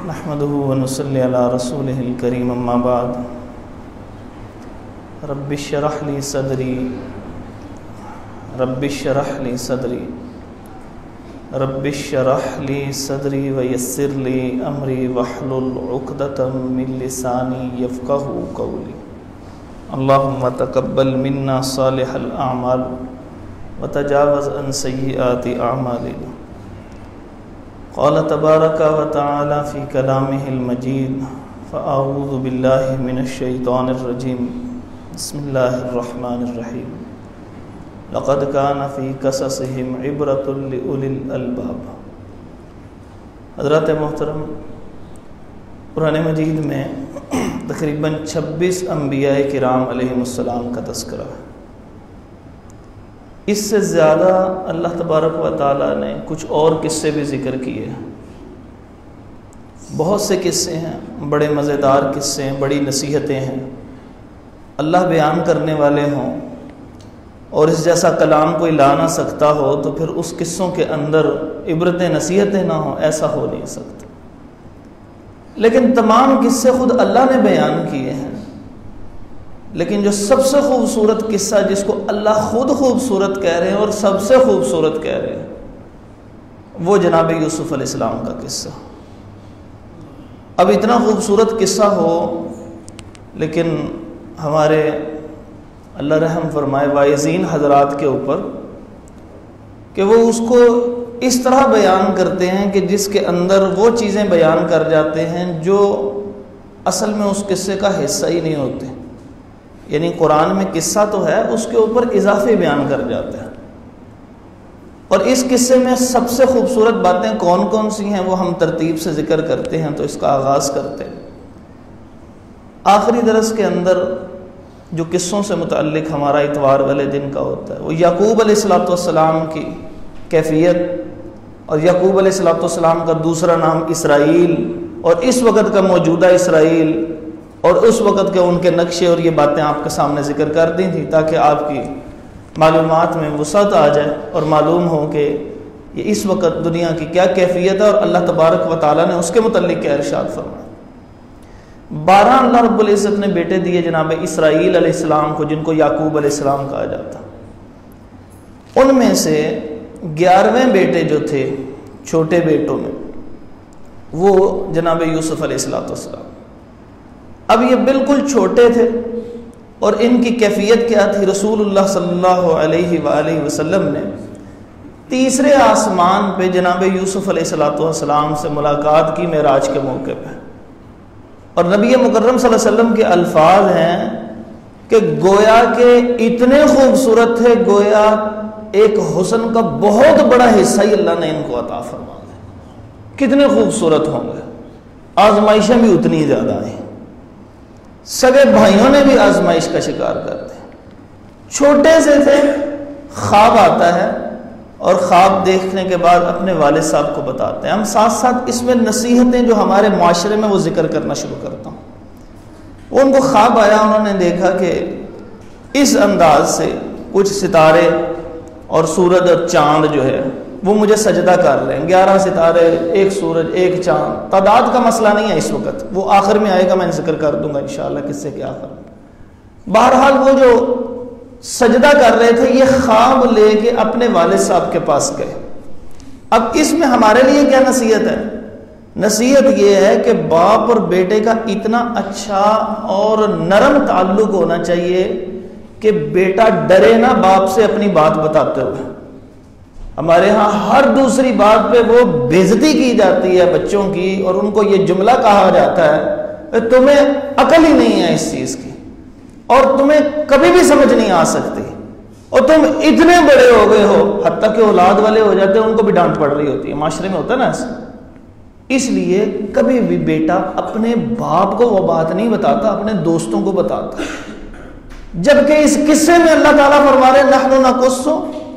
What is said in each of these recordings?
نحمده ونصلي على رسوله الكريم اما بعد رب اشرح لي صدري رب اشرح لي صدري رب اشرح لي صدري ويسر لي امري واحلل عقدة من لساني يفقهوا قولي اللهم تقبل منا صالح الاعمال وتجاوز عن سيئات اعمالنا. قال تبارك وتعالى في كلامه المجيد فأعوذ بالله من الشيطان الرجيم بسم الله الرحمن الرحيم لقد كان في قصصهم عبرة لأولي الألباب. حضرات محترم، قرآن مجید میں تقریباً 26 انبیاء کرام علیہم السلام کا تذکرہ ہے. اس سے زیادہ اللہ تبارک و تعالیٰ نے کچھ اور قصے بھی ذکر کیے ہیں. بہت سے قصے ہیں، بڑے مزیدار قصے ہیں، بڑی نصیحتیں ہیں. اللہ بیان کرنے والے ہوں اور اس جیسا کلام کوئی لا نہ سکتا ہو تو پھر اس قصوں کے اندر عبرتیں نصیحتیں نہ ہوں، ایسا ہو نہیں سکتا. لیکن تمام قصے خود اللہ نے بیان کیے ہیں. لیکن جو سب سے خوبصورت قصہ جس کو اللہ خود خوبصورت کہہ رہے ہیں اور سب سے خوبصورت کہہ رہے ہیں وہ جناب یوسف علیہ السلام کا قصہ. اب اتنا خوبصورت قصہ ہو لیکن ہمارے اللہ رحم فرمائے واعظین حضرات کے اوپر کہ وہ اس کو اس طرح بیان کرتے ہیں کہ جس کے اندر وہ چیزیں بیان کر جاتے ہیں جو اصل میں اس قصے کا حصہ ہی نہیں ہوتے. یعنی قرآن میں قصہ تو ہے، اس کے اوپر اضافے بیان کر جاتے ہیں. اور اس قصے میں سب سے خوبصورت باتیں کون کون سی ہیں وہ ہم ترتیب سے ذکر کرتے ہیں. تو اس کا آغاز کرتے ہیں. آخری درس کے اندر جو قصوں سے متعلق ہمارا اتوار والے دن کا ہوتا ہے وہ یعقوب علیہ السلام کی کیفیت اور یعقوب علیہ السلام کا دوسرا نام اسرائیل اور اس وقت کا موجودہ اسرائیل اور اس وقت کے ان کے نقشے اور یہ باتیں آپ کے سامنے ذکر کر دی تھی تاکہ آپ کی معلومات میں وسعت آ جائے اور معلوم ہو کہ یہ اس وقت دنیا کی کیا کیفیت ہے اور اللہ تبارک و تعالیٰ نے اس کے متعلق کیا ارشاد فرمایا. 12 اللہ رب العزت نے بیٹے دیے جناب اسرائیل علیہ السلام کو جن کو یعقوب علیہ السلام کہا جاتا. ان میں سے 11ویں بیٹے جو تھے چھوٹے بیٹوں میں وہ جناب یوسف علیہ السلام. اب یہ بالکل چھوٹے تھے اور ان کی کیفیت کیا تھی؟ رسول اللہ صلی اللہ علیہ وآلہ وسلم نے تیسرے آسمان پہ جناب یوسف علیہ السلام سے ملاقات کی معراج کے موقع پہ. اور نبی مکرم صلی اللہ علیہ وسلم کے الفاظ ہیں کہ گویا کہ اتنے خوبصورت تھے، گویا ایک حسن کا بہت بڑا حصہ ہی اللہ نے ان کو عطا فرما دیا. کتنے خوبصورت ہوں گے. آزمائشیں بھی اتنی زیادہ آئیں. سگے بھائیوں نے بھی آزمائش کا شکار کرتے. چھوٹے سے تھے، خواب آتا ہے اور خواب دیکھنے کے بعد اپنے والد صاحب کو بتاتے ہیں. ہم ساتھ ساتھ اس میں نصیحتیں جو ہمارے معاشرے میں وہ ذکر کرنا شروع کرتا ہوں. ان کو خواب آیا، انہوں نے دیکھا کہ اس انداز سے کچھ ستارے اور سورج اور چاند جو ہے وہ مجھے سجدہ کر رہے ہیں. 11 ستارے، ایک سورج، ایک چاند. تعداد کا مسئلہ نہیں ہے اس وقت، وہ آخر میں آئے گا، میں ذکر کر دوں گا انشاءاللہ قصے کے آخر میں. بہرحال وہ جو سجدہ کر رہے تھے یہ خواب لے کے اپنے والد صاحب کے پاس گئے. اب اس میں ہمارے لیے کیا نصیحت ہے؟ نصیحت یہ ہے کہ باپ اور بیٹے کا اتنا اچھا اور نرم تعلق ہونا چاہیے کہ بیٹا ڈرے نہ باپ سے اپنی بات بتاتے ہوئے. ہمارے ہاں ہر دوسری بات پہ وہ بےعزتی کی جاتی ہے بچوں کی اور ان کو یہ جملہ کہا جاتا ہے تمہیں عقل ہی نہیں ہے اس چیز کی اور تمہیں کبھی بھی سمجھ نہیں آ سکتی اور تم اتنے بڑے ہو گئے ہو. حتیٰ کہ اولاد والے ہو جاتے ہیں ان کو بھی ڈانٹ پڑ رہی ہوتی ہے. معاشرے میں ہوتا ہے نا ایسا. اس لیے کبھی بھی بیٹا اپنے باپ کو وہ بات نہیں بتاتا، اپنے دوستوں کو بتاتا. جبکہ اس قصے میں اللہ تعالیٰ فرما رہے نحن نقص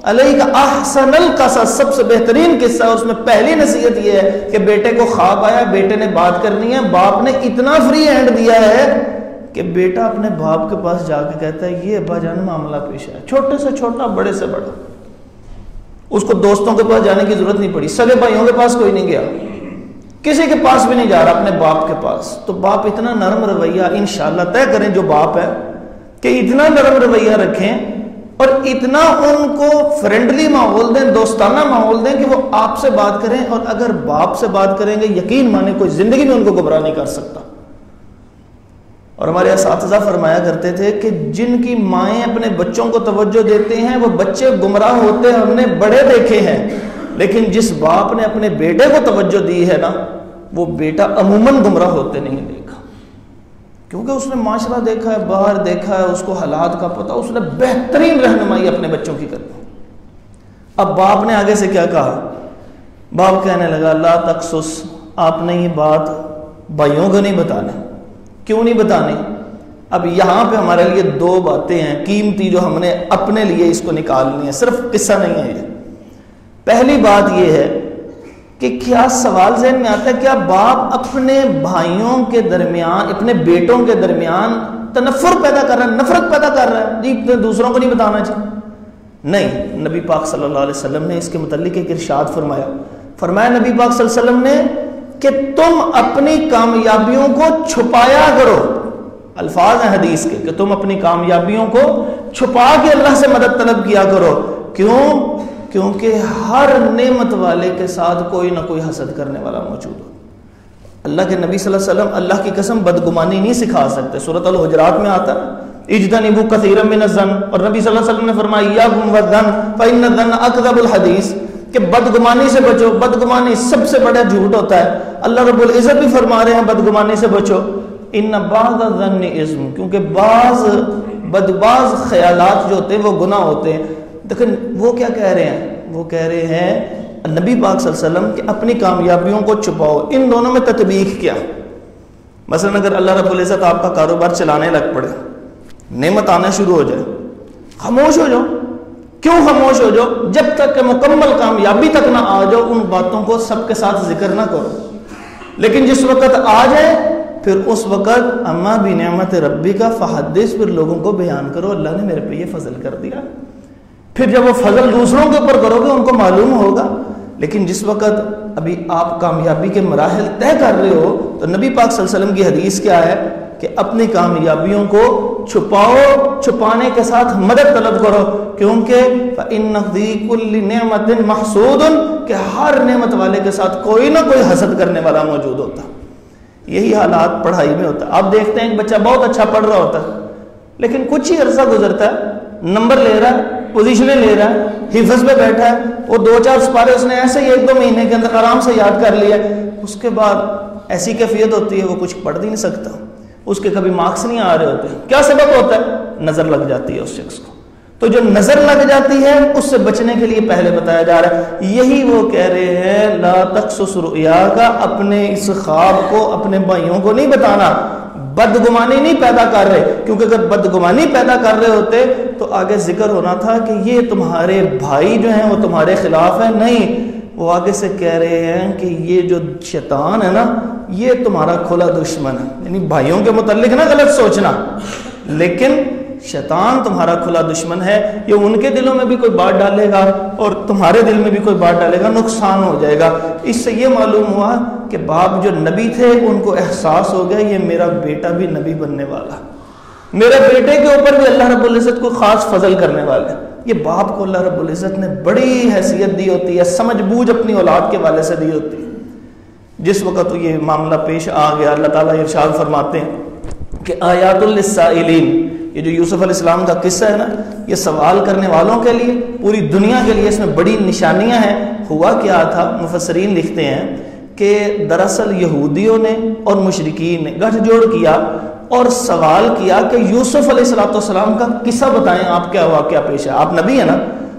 علیک احسن القصص، سب سے بہترین قصہ. اس میں پہلی نصیحت یہ ہے کہ بیٹے کو خواب آیا، بیٹے نے بات کرنی ہے. باپ نے اتنا فری ہینڈ دیا ہے کہ بیٹا اپنے باپ کے پاس جا کے کہتا ہے یہ ابا جان معاملہ پیش ہے، چھوٹے سے چھوٹا، بڑے سے بڑا. اس کو دوستوں کے پاس جانے کی ضرورت نہیں پڑی، سگے بھائیوں کے پاس کوئی نہیں گیا، کسی کے پاس بھی نہیں جا رہا، اپنے باپ کے پاس. تو باپ اتنا نرم رویہ انشاءاللہ طے کریں جو باپ ہے کہ اتنا نرم رویہ رکھیں اور اتنا ان کو فرینڈلی ماحول دیں، دوستانہ ماحول دیں کہ وہ آپ سے بات کریں، اور اگر باپ سے بات کریں گے یقین مانے کوئی زندگی میں ان کو گمراہ نہیں کر سکتا. اور ہمارے اساتذہ فرمایا کرتے تھے کہ جن کی مائیں اپنے بچوں کو توجہ دیتے ہیں وہ بچے گمراہ ہوتے ہم نے بڑے دیکھے ہیں، لیکن جس باپ نے اپنے بیٹے کو توجہ دی ہے نا وہ بیٹا عموماً گمراہ ہوتے نہیں دیکھا، کیونکہ اس نے معاشرہ دیکھا ہے، باہر دیکھا ہے، اس کو حالات کا پتہ، اس نے بہترین رہنمائی اپنے بچوں کی کرنی. اب باپ نے آگے سے کیا کہا؟ باپ کہنے لگا لا تقصص، آپ نے یہ بات بھائیوں کو نہیں بتانے. کیوں نہیں بتانے؟ اب یہاں پہ ہمارے لیے دو باتیں ہیں قیمتی جو ہم نے اپنے لیے اس کو نکالنی ہے، صرف قصہ نہیں ہے یہ. پہلی بات یہ ہے کہ کیا سوال ذہن میں آتا ہے کیا باپ اپنے بھائیوں کے درمیان، اپنے بیٹوں کے درمیان تنفر پیدا کر رہا ہے، نفرت پیدا کر رہا ہے؟ جی دوسروں کو نہیں بتانا چاہیے. نہیں، نبی پاک صلی اللہ علیہ وسلم نے اس کے متعلق ایک ارشاد فرمایا نبی پاک صلی اللہ علیہ وسلم نے کہ تم اپنی کامیابیوں کو چھپایا کرو. الفاظ ہیں حدیث کے کہ تم اپنی کامیابیوں کو چھپا کے اللہ سے مدد طلب کیا کرو. کیوں؟ کیونکہ ہر نعمت والے کے ساتھ کوئی نہ کوئی حسد کرنے والا موجود ہو. اللہ کے نبی صلی اللہ علیہ وسلم اللہ کی قسم بدگمانی نہیں سکھا سکتے. سورۃ الحجرات میں آتا ہے اجتنبوا کثیرا من الظن، اور نبی صلی اللہ علیہ وسلم نے فرمایا ایاکم والظن فإن الظن اکذب الحدیث، کہ بدگمانی سے بچو، بدگمانی سب سے بڑا جھوٹ ہوتا ہے. اللہ رب العزت بھی فرما رہے ہیں بدگمانی سے بچو. ان بعض الظن اثم، کیونکہ بعض خیالات جو ہوتے ہیں وہ گناہ ہوتے ہیں. لیکن وہ کیا کہہ رہے ہیں؟ وہ کہہ رہے ہیں نبی پاک صلی اللہ علیہ وسلم کہ اپنی کامیابیوں کو چھپاؤ. ان دونوں میں تطبیق کیا؟ مثلا اگر اللہ رب العزت آپ کا کاروبار چلانے لگ پڑے، نعمت آنا شروع ہو جائے، خاموش ہو جاؤ. کیوں خاموش ہو جاؤ؟ جب تک کہ مکمل کامیابی تک نہ آ جاؤ ان باتوں کو سب کے ساتھ ذکر نہ کرو. لیکن جس وقت آ جائے پھر اس وقت اما بنعمت ربی کا فحدث، پھر لوگوں کو بیان کرو اللہ نے میرے پہ یہ فضل کر دیا. پھر جب وہ فضل دوسروں کے اوپر کرو گے ان کو معلوم ہوگا. لیکن جس وقت ابھی آپ کامیابی کے مراحل طے کر رہے ہو تو نبی پاک صلی اللہ علیہ وسلم کی حدیث کیا ہے کہ اپنی کامیابیوں کو چھپاؤ، چھپانے کے ساتھ مدد طلب کرو. کیونکہ فَإِنَّ فِي كُلِّ نِعْمَةٍ مَحْسُودٌ، کہ ہر نعمت والے کے ساتھ کوئی نہ کوئی حسد کرنے والا موجود ہوتا. یہی حالات پڑھائی میں ہوتا ہے. آپ دیکھتے ہیں ایک بچہ بہت اچھا پڑھ رہا ہوتا ہے لیکن کچھ ہی عرصہ گزرتا ہے، نمبر لے رہا ہے، پوزیشنیں لے رہا ہے، حفظ پہ بیٹھا ہے، وہ 2-4 سپارے اس نے ایسے ہی 1-2 مہینے کے اندر آرام سے یاد کر لیا. اس کے بعد ایسی کیفیت ہوتی ہے وہ کچھ پڑھ نہیں سکتا، اس کے کبھی مارکس نہیں آ رہے ہوتے. کیا سبب ہوتا ہے؟ نظر لگ جاتی ہے اس شخص کو. تو جو نظر لگ جاتی ہے اس سے بچنے کے لیے پہلے بتایا جا رہا ہے. یہی وہ کہہ رہے ہیں لا تقصص رؤیاک، اپنے اس خواب کو اپنے بھائیوں کو نہیں بتانا. بدگمانی نہیں پیدا کر رہے، کیونکہ اگر بدگمانی پیدا کر رہے ہوتے تو آگے ذکر ہونا تھا کہ یہ تمہارے بھائی جو ہیں وہ تمہارے خلاف ہیں. نہیں، وہ آگے سے کہہ رہے ہیں کہ یہ جو شیطان ہے نا یہ تمہارا کھلا دشمن ہے. یعنی بھائیوں کے متعلق نہ غلط سوچنا، لیکن شیطان تمہارا کھلا دشمن ہے. یہ ان کے دلوں میں بھی کوئی بات ڈالے گا اور تمہارے دل میں بھی کوئی بات ڈالے گا، نقصان ہو جائے گا. اس سے یہ معلوم ہوا کہ باپ جو نبی تھے ان کو احساس ہو گیا یہ میرا بیٹا بھی نبی بننے والا، میرے بیٹے کے اوپر بھی اللہ رب العزت کو خاص فضل کرنے والا ہے. یہ باپ کو اللہ رب العزت نے بڑی حیثیت دی ہوتی ہے، سمجھ بوجھ اپنی اولاد کے والے سے دی ہوتی ہے. جس وقت یہ معاملہ پیش آ گیا اللہ تعالیٰ ارشاد فرماتے ہیں کہ آیات للسائلین، یہ جو یوسف علیہ السلام کا قصہ ہے نا یہ سوال کرنے والوں کے لیے، پوری دنیا کے لیے اس میں بڑی نشانیاں ہیں. ہوا کیا تھا؟ مفسرین لکھتے ہیں کہ دراصل یہودیوں نے اور مشرکین نے گٹھ جوڑ کیا اور سوال کیا کہ یوسف علیہ السلام کا قصہ بتائیں، آپ کیا واقعہ پیش ہے؟ آپ نبی ہیں نا،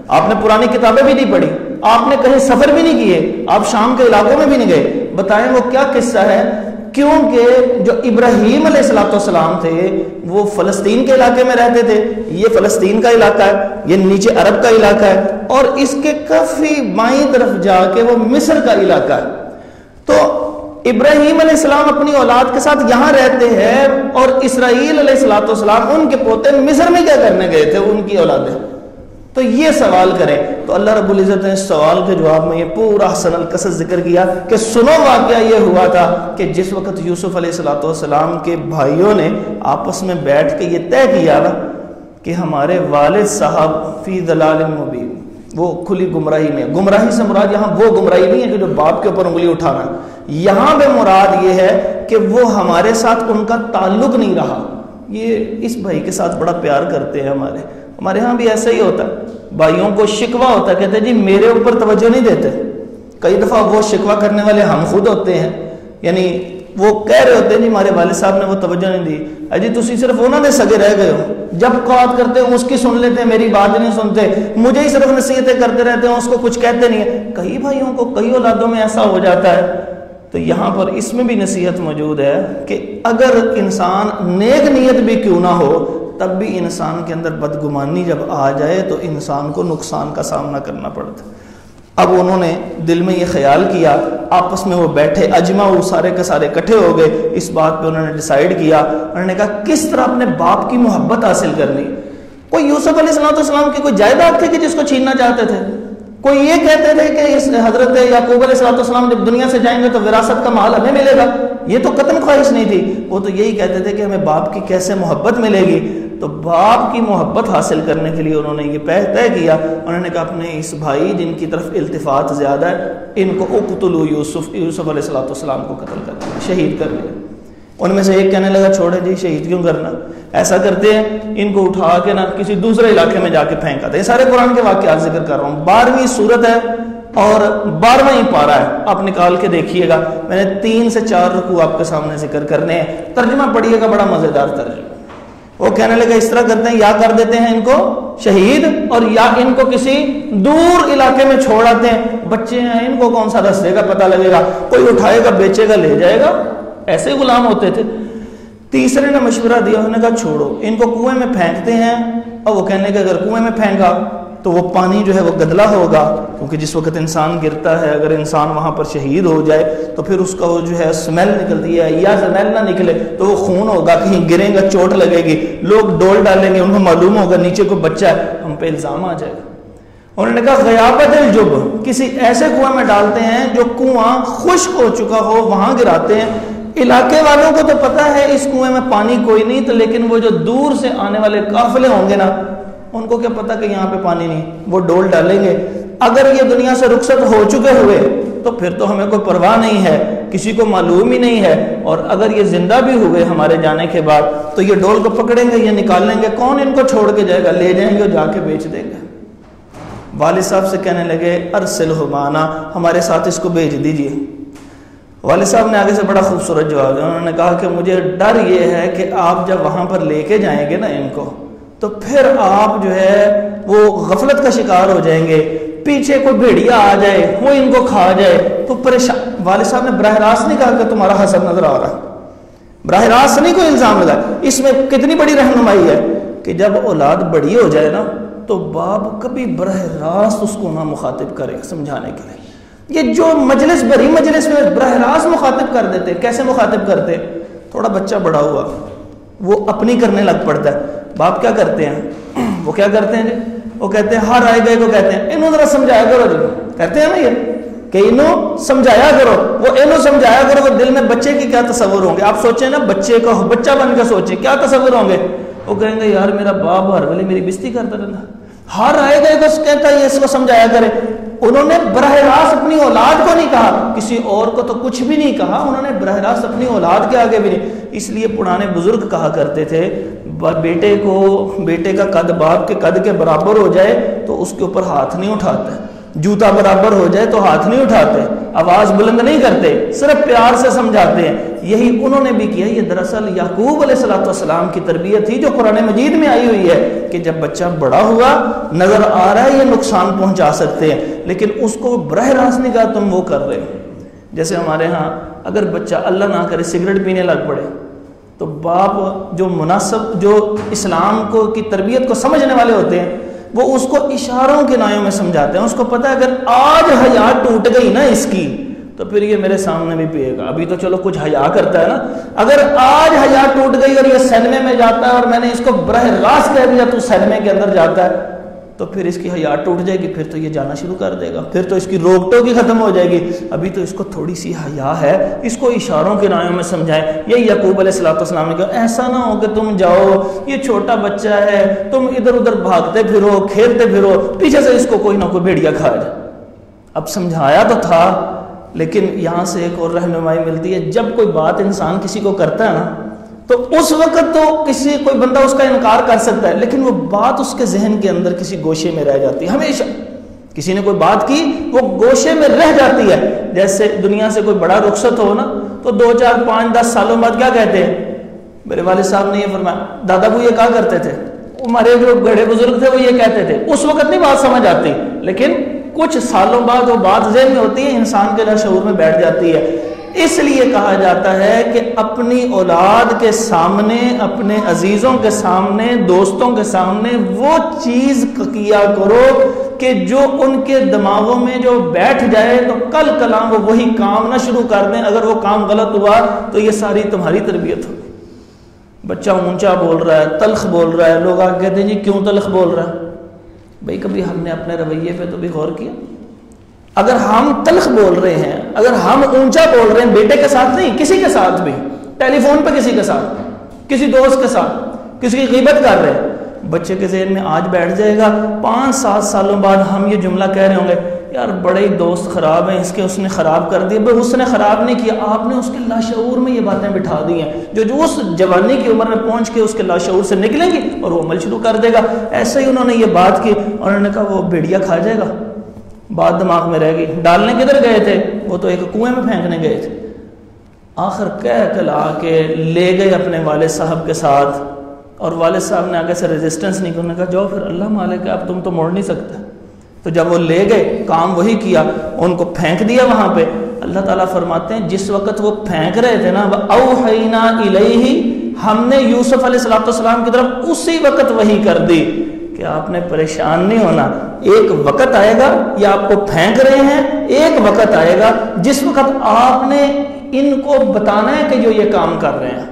آپ نے پرانی کتابیں بھی نہیں پڑھی، آپ نے کہیں سفر بھی نہیں کیے، آپ شام کے علاقوں میں بھی نہیں گئے، بتائیں وہ کیا قصہ ہے. کیونکہ جو ابراہیم علیہ السلام تھے وہ فلسطین کے علاقے میں رہتے تھے، یہ فلسطین کا علاقہ ہے، یہ نیچے عرب کا علاقہ ہے، اور اس کے کافی بائیں طرف جا کے وہ مصر کا علاقہ ہے. تو ابراہیم علیہ السلام اپنی اولاد کے ساتھ یہاں رہتے ہیں اور اسرائیل علیہ السلام ان کے پوتے مصر میں کیا کرنے گئے تھے ان کی اولادیں. تو یہ سوال کریں تو اللہ رب العزت نے اس سوال کے جواب میں یہ پورا حسن القصص ذکر کیا کہ سنو واقعہ یہ ہوا تھا کہ جس وقت یوسف علیہ السلام کے بھائیوں نے آپس میں بیٹھ کے یہ طے کیا نا کہ ہمارے والد صاحب فی ضلال مبین، وہ کھلی گمراہی میں، گمراہی سے مراد یہاں وہ گمراہی نہیں ہے کہ جو باپ کے اوپر انگلی اٹھانا، یہاں پہ مراد یہ ہے کہ وہ ہمارے ساتھ ان کا تعلق نہیں رہا، یہ اس بھائی کے ساتھ بڑا پیار کرتے ہیں ہمارے ہاں بھی ایسا ہی ہوتا ہے، بھائیوں کو شکوہ ہوتا ہے، کہتے ہیں جی میرے اوپر توجہ نہیں دیتے، کئی دفعہ وہ شکوہ کرنے والے ہم خود ہوتے ہیں، یعنی وہ کہہ رہے ہوتے ہیں جی ہمارے والد صاحب نے وہ توجہ نہیں دی، اجی تسی صرف انہوں نے سگے رہ گئے ہو، جب بات کرتے ہیں اس کی سن لیتے ہیں، میری بات نہیں سنتے، مجھے ہی صرف نصیحتیں کرتے رہتے ہیں، اس کو کچھ کہتے نہیں ہیں۔ کئی بھائیوں کو کئی اولادوں میں ایسا ہو جاتا ہے، تو یہاں پر اس میں بھی نصیحت موجود ہے کہ اگر انسان نیک نیت بھی کیوں نہ ہو، تب بھی انسان کے اندر بدگمانی جب آ جائے تو انسان کو نقصان کا سامنا کرنا پڑتا ہے۔ اب انہوں نے دل میں یہ خیال کیا، آپس میں وہ بیٹھے، اجمعوا سارے کے سارے اکٹھے ہو گئے، اس بات پہ انہوں نے ڈیسائیڈ کیا، انہوں نے کہا کس طرح اپنے باپ کی محبت حاصل کرنی۔ کوئی یوسف علیہ السلام کی کوئی جائیداد تھی کہ جس کو چھیننا چاہتے تھے، کوئی یہ کہتے تھے کہ اس حضرت یعقوب علیہ السلام جب دنیا سے جائیں گے تو وراثت کا مال ہمیں ملے گا، یہ تو قطعاً خواہش نہیں تھی، وہ تو یہی کہتے تھے کہ ہمیں باپ کی کیسے محبت ملے گی۔ تو باپ کی محبت حاصل کرنے کے لیے انہوں نے یہ طے کیا، انہوں نے کہا اپنے اس بھائی جن کی طرف التفات زیادہ ہے ان کو اقتلوا یوسف علیہ السلام کو قتل کر دیا، شہید کر دیا۔ ان میں سے ایک کہنے لگا چھوڑیں جی شہید کیوں کرنا، ایسا کرتے ہیں ان کو اٹھا کے نا کسی دوسرے علاقے میں جا کے پھینکا تھا۔ یہ سارے قرآن کے واقعات ذکر کر رہا ہوں، 12ویں سورت ہے اور 12واں پارہ ہے، آپ نکال کے دیکھیے گا، میں نے 3 سے 4 رکوع آپ کے سامنے ذکر کرنے ہیں، ترجمہ پڑھیے گا، بڑا مزیدار ترجمہ۔ وہ کہنے لگا اس طرح کرتے ہیں، یا کر دیتے ہیں ان کو شہید اور یا ان کو کسی دور علاقے میں چھوڑ آتے ہیں، بچے ہیں ان کو کون سا رستے کا پتہ لگے گا، کوئی اٹھائے گا بیچے گا لے جائے گا، ایسے غلام ہوتے تھے۔ تیسرے نے مشورہ دیا، انہوں نے کہا چھوڑو ان کو کنویں میں پھینکتے ہیں، اور وہ کہنے کہ اگر کنویں میں پھینکا تو وہ پانی جو ہے وہ گدلا ہوگا، کیونکہ جس وقت انسان گرتا ہے اگر انسان وہاں پر شہید ہو جائے تو پھر اس کا وہ جو ہے سمیل نکلتی ہے، یا سمیل نہ نکلے تو وہ خون ہوگا، کہیں گریں گا چوٹ لگے گی، لوگ ڈول ڈالیں گے، ان کو معلوم ہوگا نیچے کوئی بچہ ہے، ہم پہ الزام آ جائے گا۔ انہوں نے کہا غیابت الجب، کسی ایسے کنویں میں ڈالتے ہیں جو کنواں خشک ہو چکا ہو، وہاں گراتے ہیں۔ علاقے والوں کو تو پتہ ہے اس کنویں میں پانی کوئی نہیں، تو لیکن وہ جو دور سے آنے والے قافلے ہوں گے نا، ان کو کیا پتا کہ یہاں پہ پانی نہیں، وہ ڈول ڈالیں گے۔ اگر یہ دنیا سے رخصت ہو چکے ہوئے تو پھر تو ہمیں کوئی پرواہ نہیں ہے، کسی کو معلوم ہی نہیں ہے، اور اگر یہ زندہ بھی ہوئے ہمارے جانے کے بعد تو یہ ڈول کو پکڑیں گے، یہ نکال لیں گے، کون ان کو چھوڑ کے جائے گا، لے جائیں گے اور جا کے بیچ دیں گے۔ والد صاحب سے کہنے لگے ارسلہ معنا، ہمارے ساتھ اس کو بھیج دیجئے۔ والد صاحب نے آگے سے بڑا خوبصورت جواب دیا، انہوں نے کہا کہ مجھے ڈر یہ ہے کہ آپ جب وہاں پر لے کے جائیں گے نا ان کو، تو پھر آپ جو ہے وہ غفلت کا شکار ہو جائیں گے، پیچھے کوئی بھیڑیا آ جائے وہ ان کو کھا جائے تو پریشان۔ والد صاحب نے براہ راست نہیں کہا کہ تمہارا حسد نظر آ رہا ہے، براہ راست نہیں کوئی الزام لگا۔ اس میں کتنی بڑی رہنمائی ہے کہ جب اولاد بڑی ہو جائے نا تو باپ کبھی براہ راست اس کو نہ مخاطب کرے سمجھانے کے لیے۔ یہ جو مجلس بھری مجلس میں براہ راست مخاطب کر دیتے، کیسے مخاطب کرتے؟ تھوڑا بچہ بڑا ہوا وہ اپنی کرنے لگ پڑتا ہے، باپ کیا کرتے ہیں، وہ کیا کرتے ہیں جی، وہ کہتے ہیں ہر آئے گئے کو کہتے ہیں انہوں ذرا سمجھایا کرو جی، کہتے ہیں نا یہ کہ انہوں سمجھایا کرو، وہ انہوں سمجھایا کرو، وہ دل میں بچے کی کیا تصور ہوں گے؟ آپ سوچیں نا، بچے کا بچہ بن کے سوچیں کیا تصور ہوں گے؟ وہ کہیں گے یار میرا باپ ہر ویلے میری بےزتی کرتا رہتا، ہر آئے گئے کو کہتا ہے اس کو سمجھایا کرے۔ انہوں نے براہ راست اپنی اولاد کو نہیں کہا، کسی اور کو تو کچھ بھی نہیں کہا، انہوں نے براہ راست اپنی اولاد کے آگے بھی نہیں۔ اس لیے پرانے بزرگ کہا کرتے تھے بیٹے کا قد باپ کے قد کے برابر ہو جائے تو اس کے اوپر ہاتھ نہیں اٹھاتے، جوتا برابر ہو جائے تو ہاتھ نہیں اٹھاتے، آواز بلند نہیں کرتے، صرف پیار سے سمجھاتے ہیں۔ یہی انہوں نے بھی کیا۔ یہ دراصل یعقوب علیہ السلام کی تربیت تھی جو قرآن مجید میں آئی ہوئی ہے کہ جب بچہ بڑا ہوا نظر آ رہا ہے یہ نقصان پہنچا سکتے ہیں، لیکن اس کو براہ راست نہیں کہا تم وہ کر رہے ہو۔ جیسے ہمارے ہاں اگر بچہ اللہ نہ کرے سگریٹ پینے لگ پڑے تو باپ جو مناسب جو اسلام کو کی تربیت کو سمجھنے والے ہوتے ہیں وہ اس کو اشاروں کے نایوں میں سمجھاتے ہیں۔ اس کو پتہ ہے اگر آج حیا ٹوٹ گئی نا اس کی تو پھر یہ میرے سامنے بھی پیے گا، ابھی تو چلو کچھ حیا کرتا ہے نا، اگر آج حیا ٹوٹ گئی اور یہ سینمے میں جاتا ہے اور میں نے اس کو براہ راست کہہ دیا تو سینمے کے اندر جاتا ہے تو پھر اس کی حیا ٹوٹ جائے گی، پھر تو یہ جانا شروع کر دے گا، پھر تو اس کی روک ٹوک ہی ختم ہو جائے گی۔ ابھی تو اس کو تھوڑی سی حیا ہے، اس کو اشاروں کے رائوں میں سمجھائیں۔ یہی یعقوب علیہ السلام نے کہا ایسا نہ ہو کہ تم جاؤ، یہ چھوٹا بچہ ہے، تم ادھر ادھر بھاگتے پھرو، کھیلتے پھرو، پیچھے سے اس کو کوئی نہ کوئی بھیڑیا کھا جائے۔ اب سمجھایا تو تھا، لیکن یہاں سے ایک اور رہنمائی ملتی ہے، جب کوئی بات انسان کسی کو کرتا ہے نا تو اس وقت تو کوئی بندہ اس کا انکار کر سکتا ہے، لیکن وہ بات اس کے ذہن کے اندر کسی گوشے میں رہ جاتی ہے۔ ہمیشہ کسی نے کوئی بات کی وہ گوشے میں رہ جاتی ہے۔ جیسے دنیا سے کوئی بڑا رخصت ہو نا تو 2 4 5 10 سالوں بعد کیا کہتے ہیں؟ میرے والد صاحب نے یہ فرمایا، دادا وہ یہ کہا کرتے تھے، ہمارے جو بڑے بزرگ تھے وہ یہ کہتے تھے۔ اس وقت نہیں بات سمجھ آتی، لیکن کچھ سالوں بعد وہ بات ذہن میں ہوتی ہے، انسان کے لاشعور میں بیٹھ جاتی ہے۔ اس لیے کہا جاتا ہے کہ اپنی اولاد کے سامنے، اپنے عزیزوں کے سامنے، دوستوں کے سامنے وہ چیز کیا کرو کہ جو ان کے دماغوں میں جو بیٹھ جائے تو کل کلام وہ وہی کام نہ شروع کر دیں۔ اگر وہ کام غلط ہوا تو یہ ساری تمہاری تربیت ہوگی۔ بچہ اونچا بول رہا ہے، تلخ بول رہا ہے، لوگ آگے کہتے ہیں جی کیوں تلخ بول رہا ہے؟ بھئی کبھی ہم نے اپنے رویے پہ تو بھی غور کیا؟ اگر ہم تلخ بول رہے ہیں، اگر ہم اونچا بول رہے ہیں بیٹے کے ساتھ نہیں، کسی کے ساتھ بھی، ٹیلی فون پہ کسی کے ساتھ، کسی دوست کے ساتھ، کسی کی غیبت کر رہے ہیں، بچے کے ذہن میں آج بیٹھ جائے گا، 5 7 سالوں بعد ہم یہ جملہ کہہ رہے ہوں گے، یار بڑے ہی دوست خراب ہیں، اس نے خراب کر دیا۔ بھئی اس نے خراب نہیں کیا، آپ نے اس کے لاشعور میں یہ باتیں بٹھا دی ہیں جو اس جوانی کی عمر میں پہنچ کے اس کے لاشعور سے نکلیں گی اور وہ عمل شروع کر دے گا۔ ایسے ہی انہوں نے یہ بات کی اور انہوں نے کہا وہ بھیڑیا کھا جائے گا، بات دماغ میں رہ گئی۔ ڈالنے کدھر گئے تھے؟ وہ تو ایک کنویں میں پھینکنے گئے تھے۔ آخر کہہ کلا کے لے گئے اپنے والد صاحب کے ساتھ، اور والد صاحب نے آگے سے ریزسٹنس نہیں کرنے کہا جاؤ پھر اللہ مالک ہے، اب تم تو موڑ نہیں سکتے۔ تو جب وہ لے گئے کام وہی کیا، ان کو پھینک دیا وہاں پہ۔ اللہ تعالیٰ فرماتے ہیں جس وقت وہ پھینک رہے تھے نا، اوحینا الیہ، ہم نے یوسف علیہ السلام کی طرف اسی وقت وحی کر دی کہ آپ نے پریشان نہیں ہونا، ایک وقت آئے گا، یا آپ کو پھینک رہے ہیں، ایک وقت آئے گا جس وقت آپ نے ان کو بتانا ہے کہ جو یہ کام کر رہے ہیں۔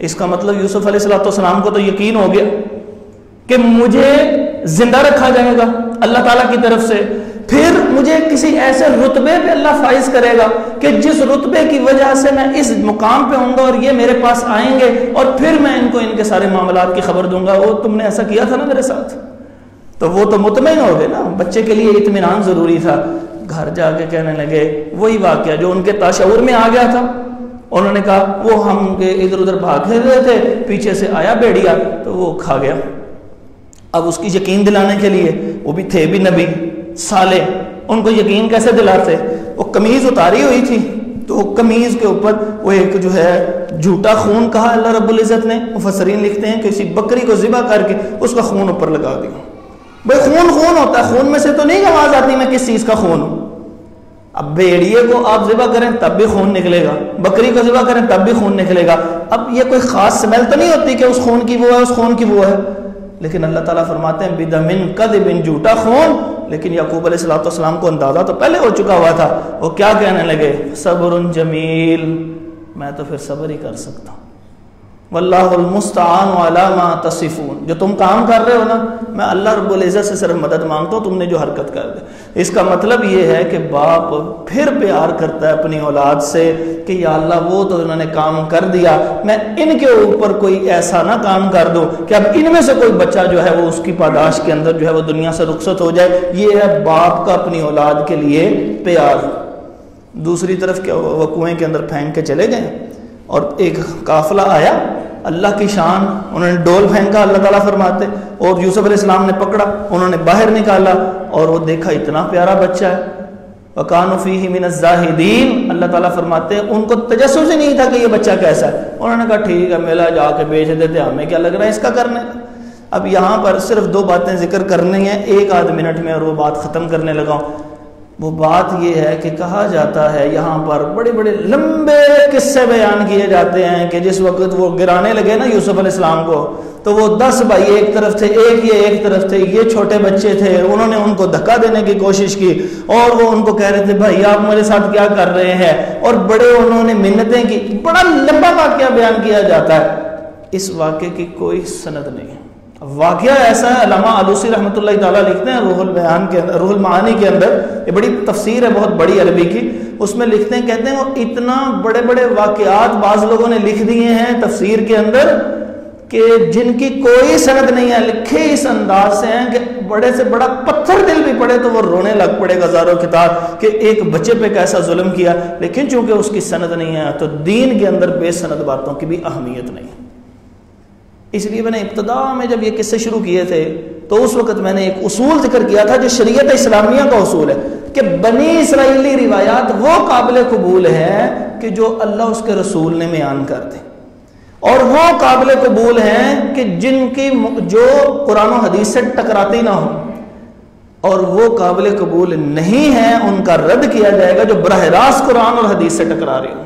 اس کا مطلب یوسف علیہ السلام کو تو یقین ہو گیا کہ مجھے زندہ رکھا جائے گا اللہ تعالیٰ کی طرف سے، پھر مجھے کسی ایسے رتبے پہ اللہ فائز کرے گا کہ جس رتبے کی وجہ سے میں اس مقام پہ ہوں گا اور یہ میرے پاس آئیں گے، اور پھر میں ان کو ان کے سارے معاملات کی خبر دوں گا، وہ تم نے ایسا کیا تھا نا میرے ساتھ۔ تو وہ تو مطمئن ہو گئے نا، بچے کے لیے اطمینان ضروری تھا۔ گھر جا کے کہنے لگے وہی واقعہ جو ان کے تاشعور میں آ گیا تھا۔ انہوں نے کہا وہ ہم ادھر ادھر بھاگ رہے تھے، پیچھے سے آیا بھیڑیا تو وہ کھا گیا۔ اب اس کی یقین دلانے کے لیے، وہ بھی تھے بھی نبی صالح، ان کو یقین کیسے دلاتے؟ وہ قمیض اتاری ہوئی تھی تو وہ قمیض کے اوپر وہ ایک جو ہے جھوٹا خون کہا اللہ رب العزت نے، مفسرین لکھتے ہیں کہ کسی بکری کو ذبح کر کے اس کا خون اوپر لگا دیا۔ بھائی خون خون ہوتا ہے، خون میں سے تو نہیں آواز آتی میں کس چیز کا خون ہوں۔ اب بھیڑیے کو آپ ذبح کریں تب بھی خون نکلے گا، بکری کو ذبح کریں تب بھی خون نکلے گا۔ اب یہ کوئی خاص سمیل تو نہیں ہوتی کہ اس خون کی وہ ہے، اس خون کی وہ ہے، لیکن اللہ تعالیٰ فرماتے ہیں بدمن کذب، جھوٹا خون۔ لیکن یعقوب علیہ السلام کو اندازہ تو پہلے ہو چکا ہوا تھا، وہ کیا کہنے لگے؟ صبر جمیل، میں تو پھر صبر ہی کر سکتا ہوں، واللہ المستعان علی ما تصفون، جو تم کام کر رہے ہو نا، میں اللہ رب العزت سے صرف مدد مانگتا ہوں تم نے جو حرکت کر دی۔ اس کا مطلب یہ ہے کہ باپ پھر پیار کرتا ہے اپنی اولاد سے کہ یا اللہ وہ تو انہوں نے کام کر دیا، میں ان کے اوپر کوئی ایسا نہ کام کر دوں کہ اب ان میں سے کوئی بچہ جو ہے وہ اس کی پاداش کے اندر جو ہے وہ دنیا سے رخصت ہو جائے۔ یہ ہے باپ کا اپنی اولاد کے لیے پیار۔ دوسری طرف کیا ہوا، وہ کنویں کے اندر پھینک کے چلے گئے اور ایک قافلہ آیا، اللہ کی شان، انہوں نے ڈول پھینکا اللہ تعالیٰ فرماتے، اور یوسف علیہ السلام نے پکڑا، انہوں نے باہر نکالا اور وہ دیکھا اتنا پیارا بچہ ہے، وَكَانُوا فِيهِ مِنَ الزَّاهِدِينَ، اللہ تعالیٰ فرماتے ہیں ان کو تجسس ہی نہیں تھا کہ یہ بچہ کیسا ہے۔ انہوں نے کہا ٹھیک ہے میلا جا کے بیچ دیتے، ہمیں کیا لگ رہا ہے اس کا کرنے۔ اب یہاں پر صرف 2 باتیں ذکر کرنی ہیں 1 آدھ منٹ میں اور وہ بات ختم کرنے لگا ہوں۔ وہ بات یہ ہے کہ کہا جاتا ہے یہاں پر بڑے بڑے لمبے قصے بیان کیے جاتے ہیں کہ جس وقت وہ گرانے لگے نا یوسف علیہ السلام کو، تو وہ 10 بھائی ایک طرف تھے، ایک طرف تھے، یہ چھوٹے بچے تھے، انہوں نے ان کو دھکا دینے کی کوشش کی اور وہ ان کو کہہ رہے تھے بھائی آپ میرے ساتھ کیا کر رہے ہیں، اور بڑے انہوں نے منتیں کی۔ بڑا لمبا واقعہ بیان کیا جاتا ہے، اس واقعے کی کوئی سند نہیں ہے، واقعہ ایسا ہے، علامہ آلوسی رحمۃ اللہ تعالیٰ لکھتے ہیں روح البیان کے اندر، روح المعانی کے اندر، یہ بڑی تفسیر ہے بہت بڑی عربی کی، اس میں لکھتے ہیں، کہتے ہیں وہ اتنا بڑے بڑے واقعات بعض لوگوں نے لکھ دیے ہیں تفسیر کے اندر کہ جن کی کوئی سند نہیں ہے، لکھے اس انداز سے ہیں کہ بڑے سے بڑا پتھر دل بھی پڑے تو وہ رونے لگ پڑے گا زاروں کتاب کہ ایک بچے پہ کیسا ظلم کیا، لیکن چونکہ اس کی سند نہیں ہے تو دین کے اندر بے سند باتوں کی بھی اہمیت نہیں۔ اس لیے میں نے ابتدا میں جب یہ قصے شروع کیے تھے تو اس وقت میں نے ایک اصول ذکر کیا تھا جو شریعت اسلامیہ کا اصول ہے کہ بنی اسرائیلی روایات وہ قابل قبول ہیں کہ جو اللہ اس کے رسول نے بیان کر دیں، اور وہ قابل قبول ہیں کہ جن کی جو قرآن و حدیث سے ٹکراتی نہ ہو، اور وہ قابل قبول نہیں ہیں، ان کا رد کیا جائے گا جو براہ راست قرآن اور حدیث سے ٹکرا رہے ہوں۔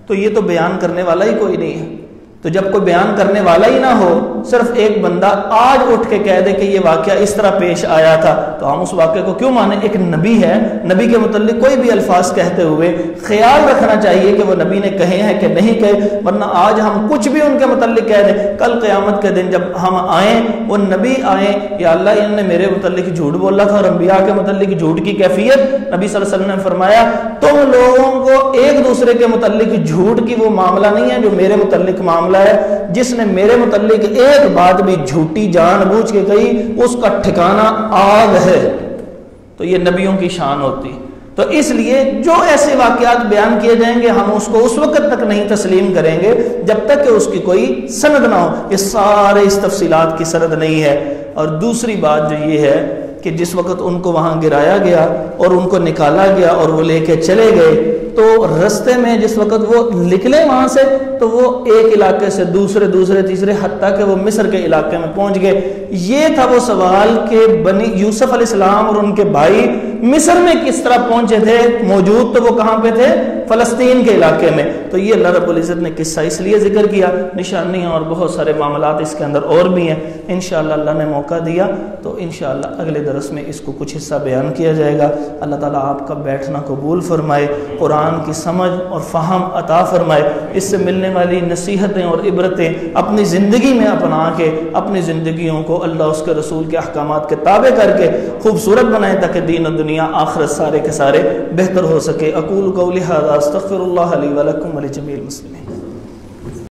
تو یہ تو بیان کرنے والا ہی کوئی نہیں ہے، تو جب کوئی بیان کرنے والا ہی نہ ہو، صرف ایک بندہ آج اٹھ کے کہہ دے کہ یہ واقعہ اس طرح پیش آیا تھا، تو ہم اس واقعے کو کیوں مانیں؟ ایک نبی ہے، نبی کے متعلق کوئی بھی الفاظ کہتے ہوئے خیال رکھنا چاہیے کہ وہ نبی نے کہے ہیں کہ نہیں کہے، ورنہ آج ہم کچھ بھی ان کے متعلق کہہ دیں، کل قیامت کے دن جب ہم آئیں، وہ نبی آئیں، یا اللہ انہوں نے میرے متعلق جھوٹ بولا تھا، اور انبیاء کے متعلق جھوٹ کی کیفیت، نبی صلی اللہ علیہ وسلم نے فرمایا تم لوگوں کو ایک دوسرے کے متعلق جھوٹ کی وہ معاملہ نہیں ہے جو میرے متعلق معاملہ ہے، جس نے میرے متعلق ایک بات بھی جھوٹی جان بوجھ کے کہی اس کا ٹھکانہ آگ ہے۔ تو یہ نبیوں کی شان ہوتی، تو اس لیے جو ایسے واقعات بیان کیے جائیں گے ہم اس کو اس وقت تک نہیں تسلیم کریں گے جب تک کہ اس کی کوئی سند نہ ہو، یہ سارے اس تفصیلات کی سند نہیں ہے۔ اور دوسری بات جو یہ ہے کہ جس وقت ان کو وہاں گرایا گیا اور ان کو نکالا گیا اور وہ لے کے چلے گئے، تو رستے میں جس وقت وہ نکلے وہاں سے تو وہ ایک علاقے سے دوسرے تیسرے حتیٰ کہ وہ مصر کے علاقے میں پہنچ گئے۔ یہ تھا وہ سوال کہ بنی یوسف علیہ السلام اور ان کے بھائی مصر میں کس طرح پہنچے تھے، موجود تو وہ کہاں پہ تھے؟ فلسطین کے علاقے میں۔ تو یہ اللہ رب العزت نے قصہ اس لیے ذکر کیا، نشانیاں اور بہت سارے معاملات اس کے اندر اور بھی ہیں، انشاءاللہ اللہ نے موقع دیا تو انشاءاللہ اگلے درس میں اس کو کچھ حصہ بیان کیا جائے گا۔ اللہ تعالیٰ آپ کا بیٹھنا قبول فرمائے، قرآن کی سمجھ اور فہم عطا فرمائے، اس سے ملنے والی نصیحتیں اور عبرتیں اپنی زندگی میں اپنا کے اپنی زندگیوں کو اللہ اس کے رسول کے احکامات کے تابع کر کے خوبصورت بنائیں تاکہ دین و دنیا آخرت سارے کے سارے بہتر ہو سکے۔ اقول قولی ھذا استغفر اللہ لی ولکم ولجمیع المسلمین۔